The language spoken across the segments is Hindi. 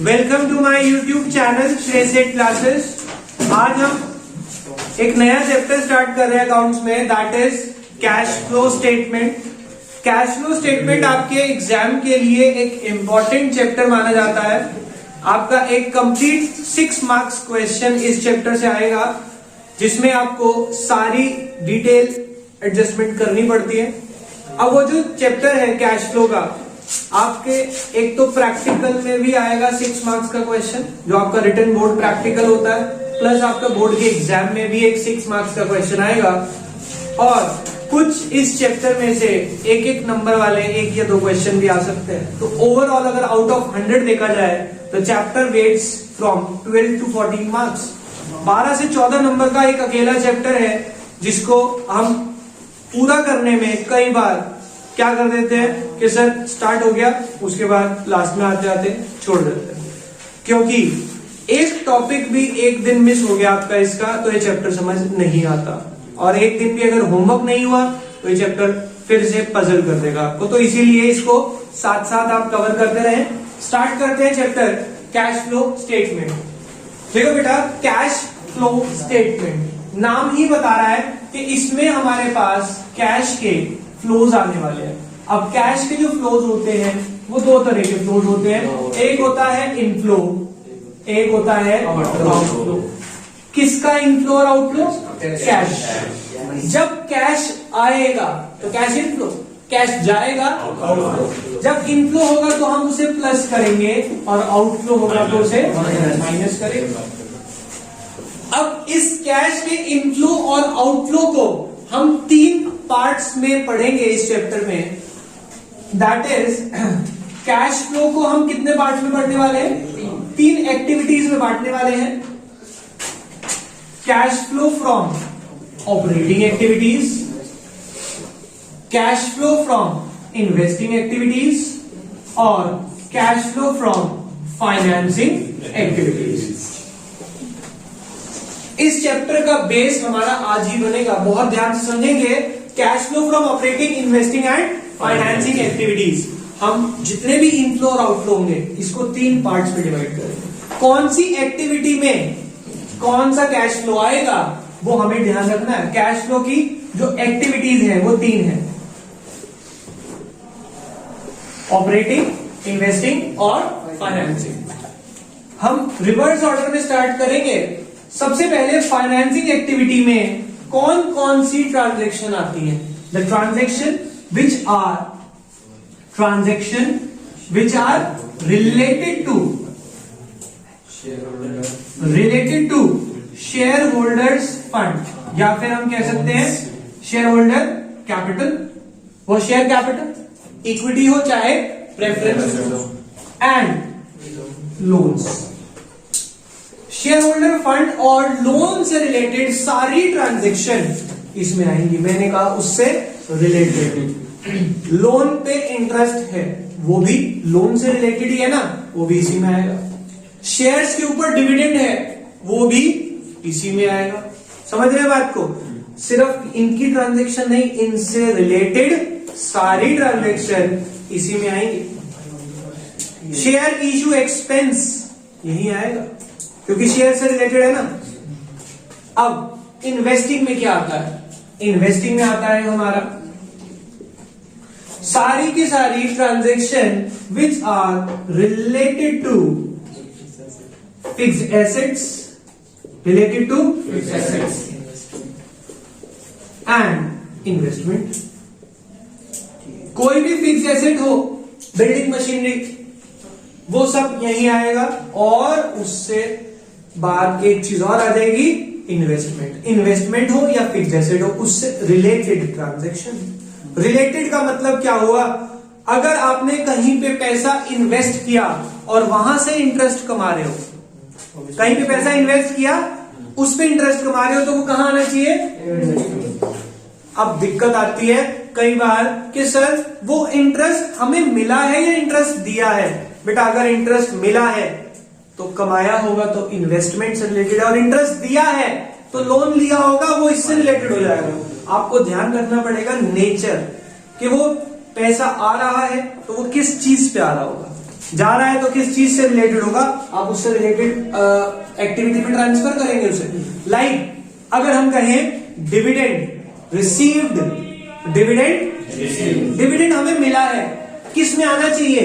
Welcome to my YouTube channel श्रेसेट क्लासेस। आज हम एक नया चैप्टर स्टार्ट कर रहे हैं अकाउंट्स में, that is cash flow statement. Cash flow statement आपके एग्जाम के लिए एक इंपॉर्टेंट चैप्टर माना जाता है। आपका एक कंप्लीट 6 मार्क्स क्वेश्चन इस चैप्टर से आएगा, जिसमें आपको सारी डिटेल एडजस्टमेंट करनी पड़ती है। अब वो जो चैप्टर है कैश फ्लो का, आपके एक तो प्रैक्टिकल में भी आएगा 6 मार्क्स का क्वेश्चन, जो आपका रिटन बोर्ड प्रैक्टिकल होता है, प्लस आपका बोर्ड के एग्जाम में भी एक 6 मार्क्स का क्वेश्चन आएगा। और कुछ इस चैप्टर में से एक नंबर वाले 1 या 2 क्वेश्चन भी आ सकते हैं। तो ओवरऑल अगर आउट ऑफ 100 देखा जाए तो chapter weights from 12 to 14 marks. 12 से 14 नंबर का एक अकेला चैप्टर है, जिसको हम पूरा करने में कई बार क्या कर देते हैं कि सर स्टार्ट हो गया, उसके बाद लास्ट में आते आते छोड़ देते हैं, क्योंकि एक टॉपिक भी एक दिन मिस हो गया आपका इसका तो ये चैप्टर समझ नहीं आता, और एक दिन भी अगर होमवर्क नहीं हुआ तो ये चैप्टर फिर से पजल कर देगा आपको। तो इसीलिए इसको साथ साथ आप कवर करते रहें। स्टार्ट करते हैं चैप्टर कैश फ्लो स्टेटमेंट। देखो बेटा, कैश फ्लो स्टेटमेंट नाम ही बता रहा है कि इसमें हमारे पास कैश के फ्लोज आने वाले हैं। अब कैश के जो फ्लोज होते हैं वो 2 तरह के फ्लोज होते हैं। एक होता है इनफ्लो, एक होता है आउटफ्लो। किसका इनफ्लो और आउटफ्लो? कैश। जब कैश आएगा तो कैश इनफ्लो, कैश जाएगा आउटफ्लो। जब इनफ्लो होगा तो हम उसे प्लस करेंगे और आउटफ्लो होगा तो उसे माइनस करेंगे। अब इस कैश के इनफ्लो और आउटफ्लो को हम 3 पार्ट्स में पढ़ेंगे इस चैप्टर में। दैट इज, कैश फ्लो को हम कितने पार्ट्स में पढ़ने वाले हैं? 3 एक्टिविटीज में बांटने वाले हैं। Cash flow from operating activities, cash flow from investing activities और cash flow from financing activities. इस चैप्टर का बेस हमारा आज ही बनेगा, बहुत ध्यान से समझेंगे। Cash flow from operating, investing and financing activities. हम जितने भी इनफ्लो और आउटफ्लो होंगे इसको 3 पार्ट्स में डिवाइड करेंगे। कौन सी एक्टिविटी में कौन सा कैश फ्लो आएगा वो हमें ध्यान रखना है। कैश फ्लो की जो एक्टिविटीज है वो 3 है, ऑपरेटिंग, इन्वेस्टिंग और फाइनेंसिंग। हम रिवर्स ऑर्डर में स्टार्ट करेंगे। सबसे पहले फाइनेंसिंग एक्टिविटी में कौन कौन सी ट्रांजैक्शन आती है? The transaction which are related to share holders fund, या फिर हम कह सकते हैं शेयर होल्डर कैपिटल। वो शेयर कैपिटल इक्विटी हो चाहे preference, and loans. Share holder fund और लोन से रिलेटेड सारी ट्रांजैक्शन इसमें आएंगी। मैंने कहा उससे रिलेटेड। लोन पे इंटरेस्ट है वो भी लोन से रिलेटेड ही है ना, वो भी इसी में आएगा। शेयर्स के ऊपर डिविडेंड है वो भी इसी में आएगा। समझ रहे हैं बात को? सिर्फ इनकी ट्रांजैक्शन नहीं, इनसे रिलेटेड सारी ट्रांजैक्शन इसी में आएंगी। शेयर इशू एक्सपेंस यही आएगा, क्योंकि शेयर से रिलेटेड है ना। अब इन्वेस्टिंग में क्या आता है? इन्वेस्टिंग में आता है हमारा सारी की सारी transaction which are related to fixed assets, related to fixed assets and investment. कोई भी फिक्स्ड एसेट हो, बिल्डिंग मशीनरी, वो सब यही आएगा। और उससे बाहर एक चीज और आ जाएगी, इन्वेस्टमेंट। इन्वेस्टमेंट हो या फिक्स्ड एसेट हो, उससे रिलेटेड ट्रांजैक्शन। रिलेटेड का मतलब क्या हुआ? अगर आपने कहीं पे पैसा इन्वेस्ट किया और वहां से इंटरेस्ट कमा रहे हो, कहीं पे पैसा इन्वेस्ट किया उस पे इंटरेस्ट कमा रहे हो, तो वो कहां आना चाहिए? अब दिक्कत आती है कई बार कि सर वो इंटरेस्ट हमें मिला है या इंटरेस्ट दिया है? बेटा, अगर इंटरेस्ट मिला है तो कमाया होगा तो इन्वेस्टमेंट से रिलेटेड है, और इंटरेस्ट दिया है तो लोन लिया होगा वो इससे रिलेटेड हो जाएगा। आपको ध्यान रखना पड़ेगा नेचर, कि वो पैसा आ रहा है तो वो किस चीज पे आ रहा होगा। जा रहा है तो किस चीज से रिलेटेड होगा, आप उससे रिलेटेड एक्टिविटी में ट्रांसफर करेंगे उसे। लाइक अगर हम कहें डिविडेंड रिसीव्ड, डिविडेंड हमें मिला है, किस में आना चाहिए,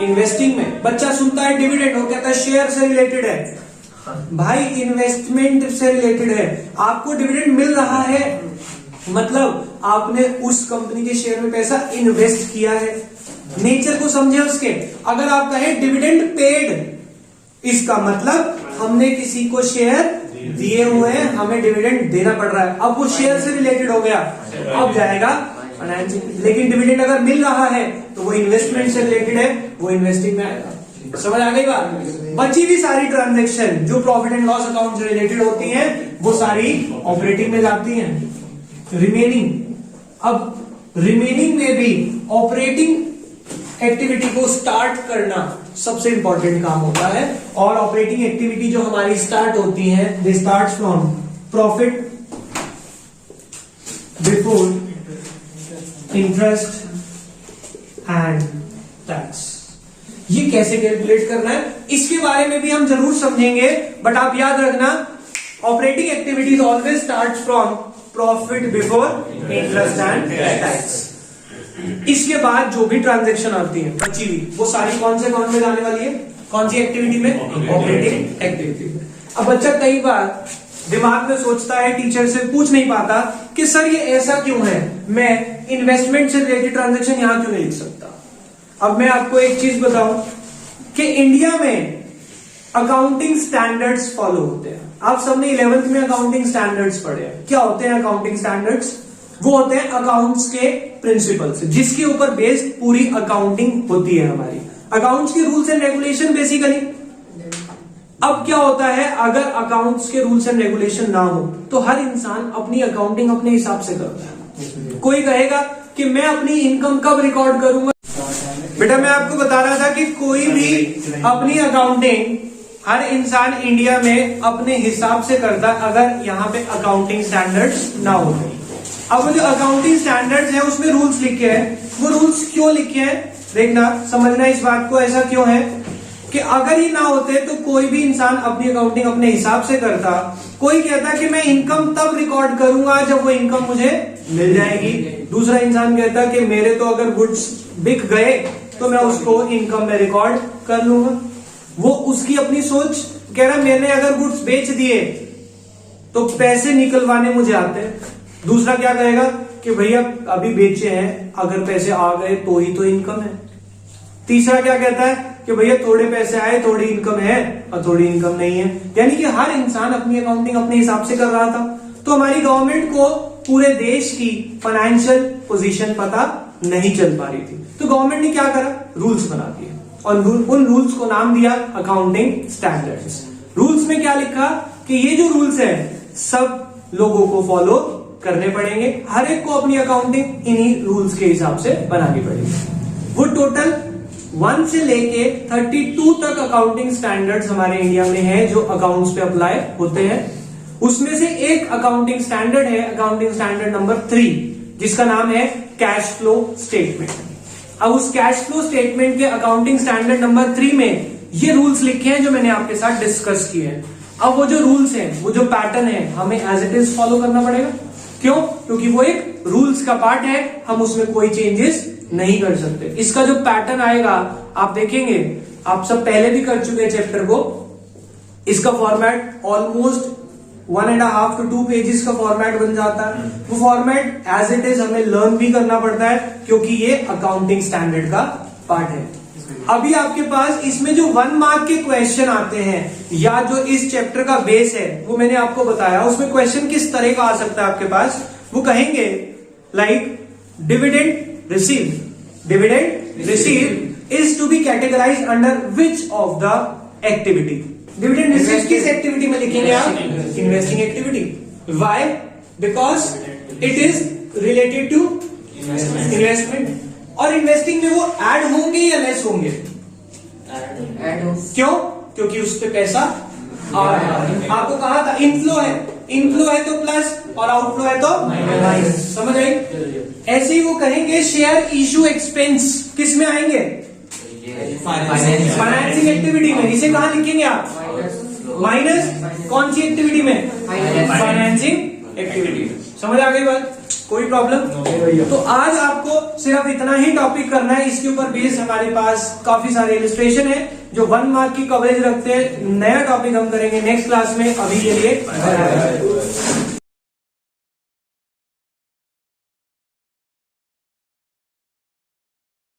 इन्वेस्टिंग में। बच्चा सुनता है डिविडेंड, वो कहता है शेयर से रिलेटेड है। भाई इन्वेस्टमेंट से रिलेटेड है, आपको डिविडेंड मिल रहा है मतलब आपने उस कंपनी के शेयर में पैसा इन्वेस्ट किया है, नेचर को समझे उसके। अगर आप कहें डिविडेंड पेड, इसका मतलब हमने किसी को शेयर दिए हुए हैं, हमें डिविडेंड देना पड़ रहा है, अब वो शेयर से रिलेटेड हो गया, अब जाएगा फाइनेंशियल। लेकिन डिविडेंड अगर मिल रहा है तो वो इन्वेस्टमेंट से रिलेटेड है, वो इन्वेस्टिंग में आएगा। समझ आ गई बात। बची भी सारी ट्रांजैक्शन जो प्रॉफिट एंड लॉस अकाउंट से रिलेटेड होती हैं वो सारी ऑपरेटिंग में जाती हैं। रिमेनिंग, अब रिमेनिंग में भी ऑपरेटिंग एक्टिविटी को स्टार्ट करना सबसे इंपॉर्टेंट काम होता है। और ऑपरेटिंग एक्टिविटी जो हमारी स्टार्ट होती है, they start from profit before interest and tax. ये कैसे कैलकुलेट करना है इसके बारे में भी हम जरूर समझेंगे, बट आप याद रखना operating activities always start from profit before interest and tax. इसके बाद जो भी ट्रांजैक्शन आती है बची हुई, वो सारी कौन से अकाउंट में जाने वाली है, कौन सी एक्टिविटी में, ऑपरेटिंग एक्टिविटी में। अब बच्चा कई बार दिमाग में सोचता है, टीचर से पूछ नहीं पाता कि सर ये ऐसा क्यों है, मैं इन्वेस्टमेंट से रिलेटेड ट्रांजैक्शन यहां क्यों नहीं लिख सकता। अब मैं आपको एक चीज बताऊं कि इंडिया में अकाउंटिंग स्टैंडर्ड्स फॉलो होते हैं। आप सबने 11th में अकाउंटिंग स्टैंडर्ड्स पढ़े हैं। क्या होते हैं अकाउंटिंग स्टैंडर्ड्स? वो होते हैं अकाउंट्स के प्रिंसिपल्स, जिसके ऊपर बेस्ड पूरी अकाउंटिंग होती है हमारी। अकाउंट्स के रूल्स एंड रेगुलेशन बेसिकली। अब क्या होता है, अगर अकाउंट्स के रूल्स एंड रेगुलेशन ना हो तो हर इंसान अपनी अकाउंटिंग अपने हिसाब से करता है। कोई कहेगा कि मैं अपनी इनकम कब रिकॉर्ड करूंगा। बेटा मैं आपको बता रहा था कि कोई भी अपनी अकाउंटिंग हर इंसान इंडिया में अपने हिसाब से करता है, अगर यहाँ पे अकाउंटिंग स्टैंडर्ड्स ना हो। अब जो अकाउंटिंग स्टैंडर्ड्स है उसमें रूल्स लिखे हैं। वो रूल्स क्यों लिखे हैं देखना, समझना इस बात को। ऐसा क्यों है कि अगर ये ना होते तो कोई भी इंसान अपनी अकाउंटिंग अपने हिसाब से करता। कोई कहता कि मैं इनकम तब रिकॉर्ड करूंगा जब वो इनकम मुझे मिल जाएगी। दूसरा इंसान कहता कि मेरे तो अगर गुड्स बिक गए तो मैं उसको इनकम में रिकॉर्ड कर लूंगा। वो उसकी अपनी सोच। कह रहा मैंने अगर गुड्स बेच दिए तो पैसे निकलवाने मुझे आते हैं। दूसरा क्या कहेगा कि भैया अभी बेचे हैं, अगर पैसे आ गए तो ही तो इनकम है। तीसरा क्या कहता है कि भैया थोड़े पैसे आए, थोड़ी इनकम है और थोड़ी इनकम नहीं है। यानी कि हर इंसान अपनी अकाउंटिंग अपने हिसाब से कर रहा था। तो हमारी गवर्नमेंट को पूरे देश की फाइनेंशियल पोजीशन पता नहीं चल पा रही थी, तो गवर्नमेंट ने क्या करा, रूल्स बना दिए और उन रूल्स को नाम दिया अकाउंटिंग स्टैंडर्ड्स। रूल्स में क्या लिखा कि ये जो रूल्स है सब लोगों को फॉलो करने पड़ेंगे, हर एक को अपनी अकाउंटिंग इन्हीं रूल्स के हिसाब से बनानी पड़ेगी। वो टोटल 1 से लेके 32 तक अकाउंटिंग स्टैंडर्ड्स हमारे इंडिया में है जो अकाउंट्स पे अप्लाई होते हैं। उसमें से एक अकाउंटिंग स्टैंडर्ड है, अकाउंटिंग स्टैंडर्ड नंबर 3, जिसका नाम है कैश फ्लो स्टेटमेंट। अब उस कैश फ्लो स्टेटमेंट के अकाउंटिंग स्टैंडर्ड नंबर 3 में ये रूल्स लिखे हैं जो मैंने आपके साथ डिस्कस किए हैं। अब वो जो रूल्स हैं, वो जो पैटर्न है, हमें एज इट इज फॉलो करना पड़ेगा। क्यों? क्योंकि वो एक रूल्स का पार्ट है, हम उसमें कोई चेंजेस नहीं कर सकते। इसका जो पैटर्न आएगा आप देखेंगे, आप सब पहले भी कर चुके हैं चैप्टर को। इसका फॉर्मेट ऑलमोस्ट 1.5 to 2 पेजेस का फॉर्मेट बन जाता है। वो फॉर्मेट एज इट इज हमें लर्न भी करना पड़ता है क्योंकि ये अकाउंटिंग स्टैंडर्ड का पार्ट है। अभी आपके पास इसमें जो 1 मार्क के क्वेश्चन आते हैं या जो इस चैप्टर का बेस है वो मैंने आपको बताया। उसमें क्वेश्चन किस तरह का आ सकता है आपके पास, वो कहेंगे like dividend received is to be categorized under which of the activity. Dividend received किस एक्टिविटी में लिखेंगे आप? Investing activity. Why? Because it is related to investment. और इन्वेस्टिंग में वो ऐड होंगे या लेस होंगे? क्यों? क्योंकि उस पे पैसा आ रहा है। आपको कहा था इनफ्लो है तो प्लस और आउटफ्लो है तो माइनस। समझ आई? ऐसे ही वो कहेंगे शेयर इशू एक्सपेंस किस में आएंगे? फाइनेंसिंग एक्टिविटी में, इसे कहाँ लिखेंगे आप? माइनस कौन सी एक्टिविटी में? Financing activity. समझ आ गई बात? कोई प्रॉब्लम? तो आज आपको सिर्फ इतना ही टॉपिक करना है। इसके ऊपर बेस्ड हमारे पास काफी सारे इलस्ट्रेशन है जो 1 मार्क की कवरेज रखते हैं। नया टॉपिक हम करेंगे नेक्स्ट क्लास में। अभी के लिए